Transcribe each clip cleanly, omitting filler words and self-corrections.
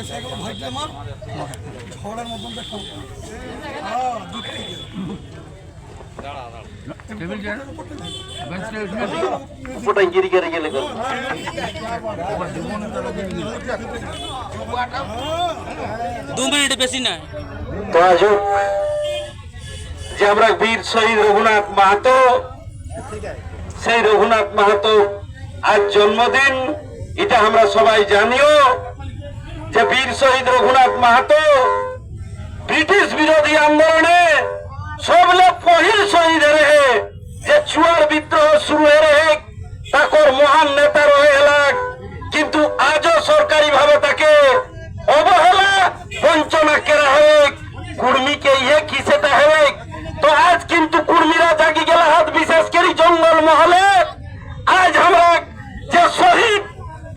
সেগুলো ভাজলে মার ঝড়ের মতন দেখো দূর থেকে উপরটাই গিরি গিরি গেলে 2 মিনিট বেশি না। তো আজ যে আমরা বীর শহীদ রঘুনাথ মাহাতো, সেই রঘুনাথ মাহাতো আজ জন্মদিন, এটা আমরা সবাই জানিও যে বীর শহীদ রঘুনাথ মাহাতো ব্রিটিশ বিরোধী আন্দোলনে সবলে পহিল শহীদ রহে, যে চুয়ার বিদ্রোহ শুরু হয়ে রহে তাকর মহান নেতা রয়ে এলাক, কিন্তু আজও সরকারি ভাবে তাকে অবহেলা বঞ্চনা করা হোক, কুর্মীকে ইয়ে কিসেটা হোক। তো আজ কিন্তু কুর্মীরা জাগি গেল হাত, বিশেষ করে জঙ্গল মহলে। আজ আমরা যে শহীদ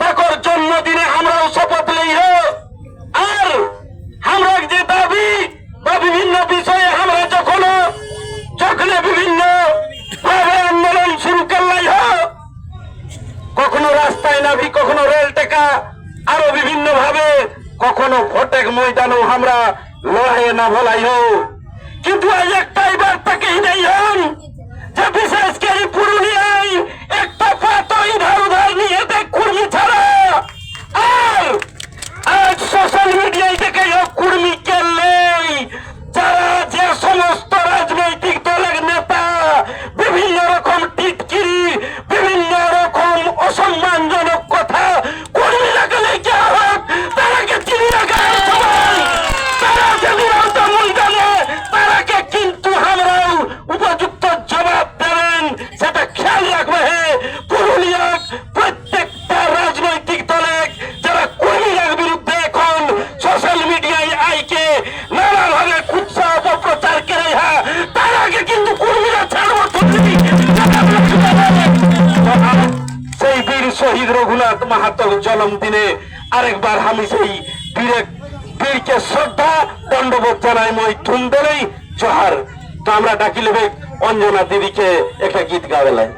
তাকর জন্মদিনে আমরাও শপথ লই আর আমরা যে দাবি বা বিভিন্ন বিষয়ে আমরা যখন বিভিন্ন ভাবে আন্দোলন শুরু করলাই কখনো রাস্তায় নাবি, কখনো রেল টেকা, আরো বিভিন্ন ভাবে, কখনো ভোটের ময়দানেও আমরা লড়াই না ভোলাই কিন্তু আজ একটাই বার্তাকেই নেই হন যে বিশেষ করে পুরুলিয়ায় একটা পাতো ইধার উধার নিয়ে দেখ কুর্মী ছাড়া। আর আজ সোশ্যাল মিডিয়ায় দেখে কুর্মী কেলেই যারা যে সমস্ত রাজনৈতিক দলের নেতা বিভিন্ন রকম টিটকিরি, বিভিন্ন রকম অসম্মানজনক কথা কর্মী লাগালে কে হোক তারাকে চিনি রাখা সবাই, তারা যেদিন ময়দানে তারাকে কিন্তু আমরাও উপযুক্ত জবাব দেবেন, সেটা খেয়াল রাখবে। পুরুলিয়া প্রত্যেকটা রাজনৈতিক দলে যারা কর্মীর বিরুদ্ধে এখন সোশ্যাল মিডিয়ায় আইকে নানাভাবে কুৎসা অপপ্রচার করে তারাকে কিন্তু কর্মীরা ছাড়বো। সেই বীর শহীদ রঘুনাথ মাহাতোর জন্মদিনে আরেকবার আমি সেই বীরকে শ্রদ্ধা দণ্ডবোধ জানাই, মই ধুম দেলেই জোহার। তো আমরা ডাকি লেবে অঞ্জনা দিদিকে একটা গীত গাওয়ালাই।